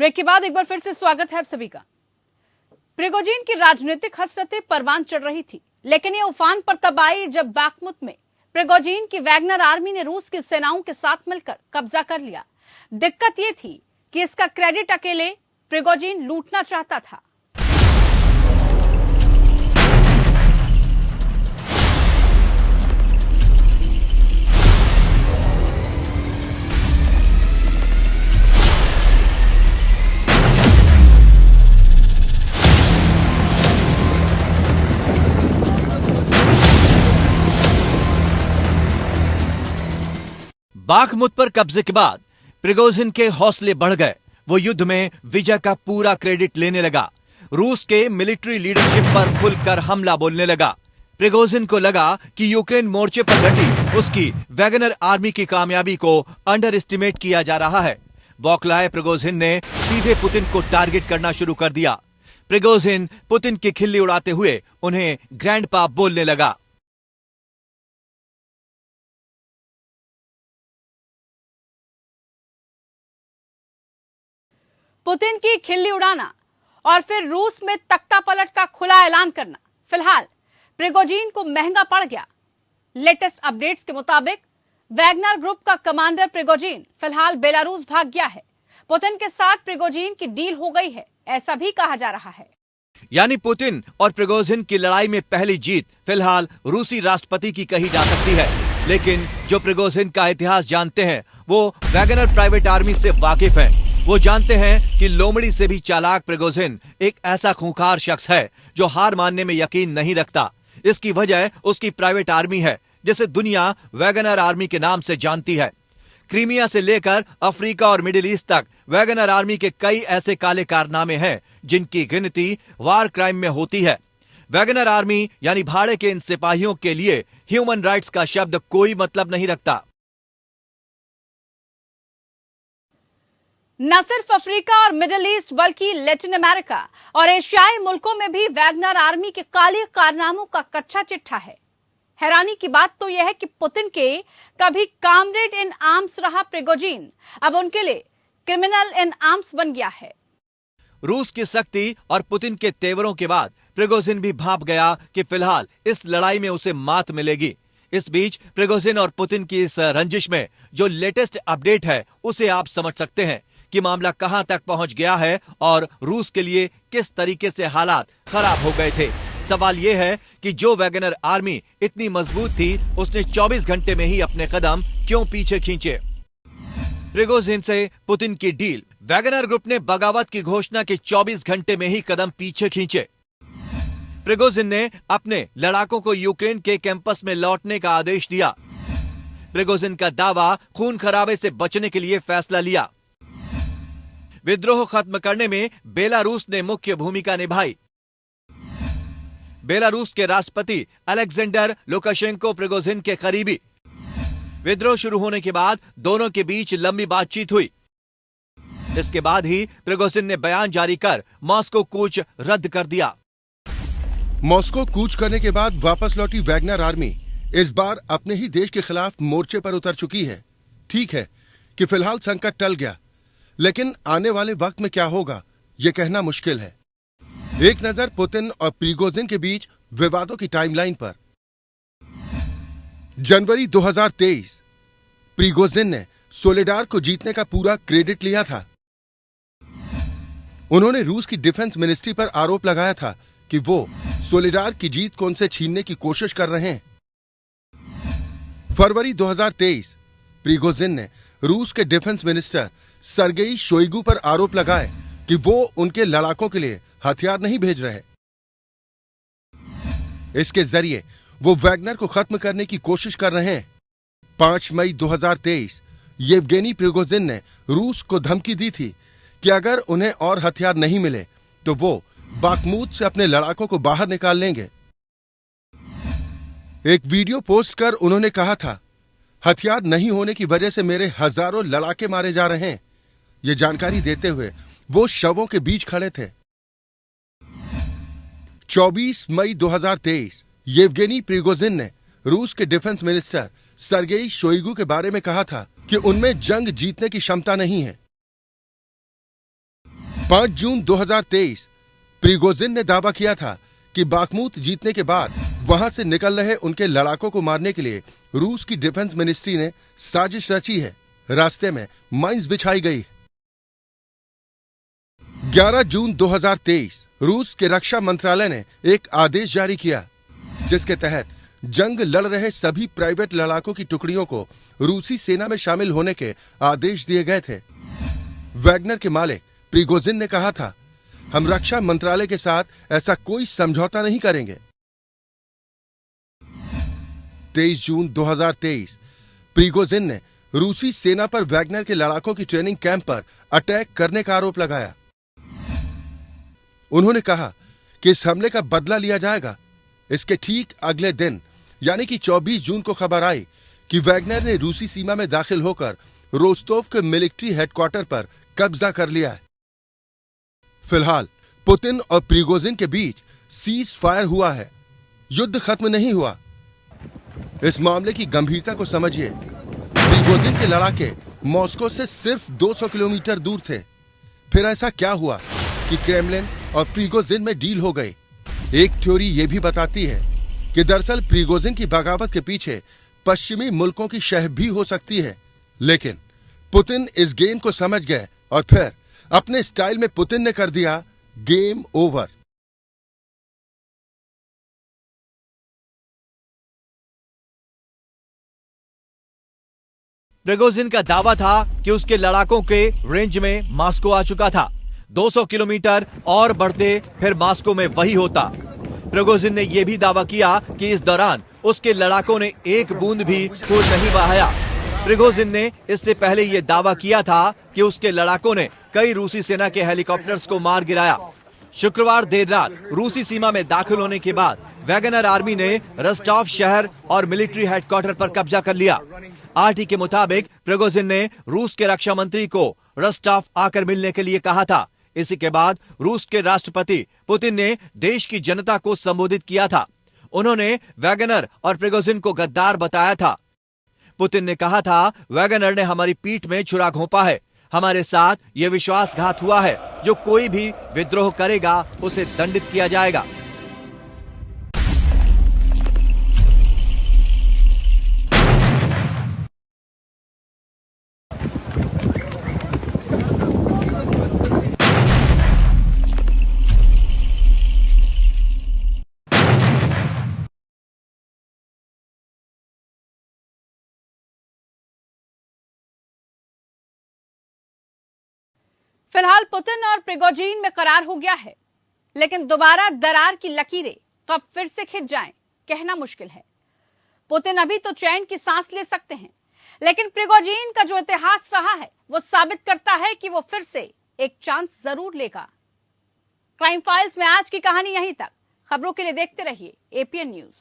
Break के बाद एक बार फिर से स्वागत है आप सभी का। प्रिगोजिन की राजनीतिक हसरतें परवान चढ़ रही थी, लेकिन ये उफान पर तब आई जब बाखमुत में प्रिगोजिन की वैगनर आर्मी ने रूस की सेनाओं के साथ मिलकर कब्जा कर लिया। दिक्कत ये थी कि इसका क्रेडिट अकेले प्रिगोजिन लूटना चाहता था। बाखमुत पर कब्जे के बाद प्रिगोजिन के हौसले बढ़ गए। वो युद्ध में विजय का पूरा क्रेडिट लेने लगा। रूस के मिलिट्री लीडरशिप पर खुलकर हमला बोलने लगा। प्रिगोजिन को लगा कि यूक्रेन मोर्चे पर डटी उसकी वैगनर आर्मी की कामयाबी को अंडर एस्टिमेट किया जा रहा है। बौखलाए प्रिगोजिन ने सीधे पुतिन को टारगेट करना शुरू कर दिया। प्रिगोजिन पुतिन की खिल्ली उड़ाते हुए उन्हें ग्रैंडपा बोलने लगा। पुतिन की खिल्ली उड़ाना और फिर रूस में तख्ता पलट का खुला ऐलान करना फिलहाल प्रिगोजिन को महंगा पड़ गया। लेटेस्ट अपडेट्स के मुताबिक वैगनर ग्रुप का कमांडर प्रिगोजिन फिलहाल बेलारूस भाग गया है। पुतिन के साथ प्रिगोजिन की डील हो गई है, ऐसा भी कहा जा रहा है। यानी पुतिन और प्रिगोजिन की लड़ाई में पहली जीत फिलहाल रूसी राष्ट्रपति की कही जा सकती है। लेकिन जो प्रिगोजिन का इतिहास जानते हैं वो वैगनर प्राइवेट आर्मी से वाकिफ हैं। वो जानते हैं कि लोमड़ी से भी चालाक प्रिगोजिन एक ऐसा खूंखार शख्स है जो हार मानने में यकीन नहीं रखता। इसकी वजह उसकी प्राइवेट आर्मी है जिसे दुनिया वैगनर आर्मी के नाम से जानती है। क्रीमिया से लेकर अफ्रीका और मिडिल ईस्ट तक वैगनर आर्मी के कई ऐसे काले कारनामे हैं जिनकी गिनती वार क्राइम में होती है। वैगनर आर्मी यानी भाड़े के इन सिपाहियों के लिए ह्यूमन राइट्स का शब्द कोई मतलब नहीं रखता। न सिर्फ अफ्रीका और मिडिल ईस्ट बल्कि लैटिन अमेरिका और एशियाई मुल्कों में भी वैगनर आर्मी के काले कारनामों का कच्चा चिट्ठा है। हैरानी की बात तो यह है कि पुतिन के कभी कामरेड इन आर्म्स रहा प्रिगोजिन अब उनके लिए क्रिमिनल इन आर्म्स बन गया है। रूस की सख्ती और पुतिन के तेवरों के बाद प्रिगोजिन भी भांप गया कि फिलहाल इस लड़ाई में उसे मात मिलेगी। इस बीच प्रिगोजिन और पुतिन की इस रंजिश में जो लेटेस्ट अपडेट है उसे आप समझ सकते हैं कि मामला कहां तक पहुंच गया है और रूस के लिए किस तरीके से हालात खराब हो गए थे। सवाल यह है कि जो वैगनर आर्मी इतनी मजबूत थी उसने 24 घंटे में ही अपने कदम क्यों पीछे खींचे। प्रिगोजिन से पुतिन की डील। वैगनर ग्रुप ने बगावत की घोषणा के 24 घंटे में ही कदम पीछे खींचे। प्रिगोजिन ने अपने लड़ाकों को यूक्रेन के कैंपस में लौटने का आदेश दिया। प्रिगोजिन का दावा खून खराबे से बचने के लिए फैसला लिया। विद्रोह खत्म करने में बेलारूस ने मुख्य भूमिका निभाई। बेलारूस के राष्ट्रपति अलेक्जेंडर लुकाशेंको प्रिगोजिन के करीबी। विद्रोह शुरू होने के बाद दोनों के बीच लंबी बातचीत हुई। इसके बाद ही प्रिगोजिन ने बयान जारी कर मॉस्को कूच रद्द कर दिया। मॉस्को कूच करने के बाद वापस लौटी वैगनर आर्मी इस बार अपने ही देश के खिलाफ मोर्चे पर उतर चुकी है। ठीक है कि फिलहाल संकट टल गया, लेकिन आने वाले वक्त में क्या होगा यह कहना मुश्किल है। एक नजर पुतिन और प्रिगोजिन के बीच विवादों की टाइमलाइन पर। जनवरी 2023 प्रिगोजिन ने सोलेडार को जीतने का पूरा क्रेडिट लिया था। उन्होंने रूस की डिफेंस मिनिस्ट्री पर आरोप लगाया था कि वो सोलेडार की जीत को उनसे छीनने की कोशिश कर रहे हैं। फरवरी 2023 प्रिगोजिन ने रूस के डिफेंस मिनिस्टर सर्गेई शोइगु पर आरोप लगाए कि वो उनके लड़ाकों के लिए हथियार नहीं भेज रहे। इसके जरिए वो वैगनर को खत्म करने की कोशिश कर रहे हैं। 5 मई 2023 येवगेनी प्रिगोजिन ने रूस को धमकी दी थी कि अगर उन्हें और हथियार नहीं मिले तो वो बाखमुत से अपने लड़ाकों को बाहर निकाल लेंगे। एक वीडियो पोस्ट कर उन्होंने कहा था, हथियार नहीं होने की वजह से मेरे हजारों लड़ाके मारे जा रहे हैं। ये जानकारी देते हुए वो शवों के बीच खड़े थे। 24 मई 2023 येवगेनी प्रिगोजिन ने रूस के डिफेंस मिनिस्टर सर्गेई शोइगु के बारे में कहा था कि उनमें जंग जीतने की क्षमता नहीं है। 5 जून 2023 प्रिगोजिन ने दावा किया था कि बाखमुत जीतने के बाद वहां से निकल रहे उनके लड़ाकों को मारने के लिए रूस की डिफेंस मिनिस्ट्री ने साजिश रची है। रास्ते में माइंस बिछाई गई। 11 जून 2023 रूस के रक्षा मंत्रालय ने एक आदेश जारी किया जिसके तहत जंग लड़ रहे सभी प्राइवेट लड़ाकों की टुकड़ियों को रूसी सेना में शामिल होने के आदेश दिए गए थे। वैगनर के मालिक प्रिगोजिन ने कहा था, हम रक्षा मंत्रालय के साथ ऐसा कोई समझौता नहीं करेंगे। 23 जून 2023 प्रिगोजिन ने रूसी सेना पर वैगनर के लड़ाकों की ट्रेनिंग कैंप पर अटैक करने का आरोप लगाया। उन्होंने कहा कि इस हमले का बदला लिया जाएगा। इसके ठीक अगले दिन यानी कि 24 जून को खबर आई कि वैगनर ने रूसी सीमा में दाखिल होकर रोस्तोव के मिलिट्री हेडक्वार्टर पर कब्जा कर लिया है। फिलहाल पुतिन और प्रिगोजिन के बीच सीज फायर हुआ है, युद्ध खत्म नहीं हुआ। इस मामले की गंभीरता को समझिए। प्रिगोजिन के लड़ाके मॉस्को से सिर्फ 200 किलोमीटर दूर थे। फिर ऐसा क्या हुआ कि क्रेमलिन और प्रिगोजिन में डील हो गई? एक थ्योरी यह भी बताती है कि दरअसल प्रिगोजिन की बगावत के पीछे पश्चिमी मुल्कों की शह भी हो सकती है, लेकिन पुतिन इस गेम को समझ गए और फिर अपने स्टाइल में पुतिन ने कर दिया गेम ओवर। प्रिगोजिन का दावा था कि उसके लड़ाकों के रेंज में मॉस्को आ चुका था। 200 किलोमीटर और बढ़ते फिर मॉस्को में वही होता। प्रिगोजिन ने यह भी दावा किया कि इस दौरान उसके लड़ाकों ने एक बूंद भी खून नहीं बहाया। प्रिगोजिन ने इससे पहले यह दावा किया था कि उसके लड़ाकों ने कई रूसी सेना के हेलीकॉप्टर्स को मार गिराया। शुक्रवार देर रात रूसी सीमा में दाखिल होने के बाद वैगनर आर्मी ने रस्टॉव शहर और मिलिट्री हेडक्वार्टर पर कब्जा कर लिया। आरटी के मुताबिक प्रिगोजिन ने रूस के रक्षा मंत्री को रस्टॉव आकर मिलने के लिए कहा था। इसी के बाद रूस के राष्ट्रपति पुतिन ने देश की जनता को संबोधित किया था। उन्होंने वैगनर और प्रिगोजिन को गद्दार बताया था। पुतिन ने कहा था, वैगनर ने हमारी पीठ में छुरा घोंपा है। हमारे साथ यह विश्वासघात हुआ है। जो कोई भी विद्रोह करेगा उसे दंडित किया जाएगा। फिलहाल पुतिन और प्रिगोजिन में करार हो गया है, लेकिन दोबारा दरार की लकीरें कब फिर से खिंच जाएं, कहना मुश्किल है। पुतिन अभी तो चैन की सांस ले सकते हैं, लेकिन प्रिगोजिन का जो इतिहास रहा है वो साबित करता है कि वो फिर से एक चांस जरूर लेगा। क्राइम फाइल्स में आज की कहानी यहीं तक। खबरों के लिए देखते रहिए एपीएन न्यूज।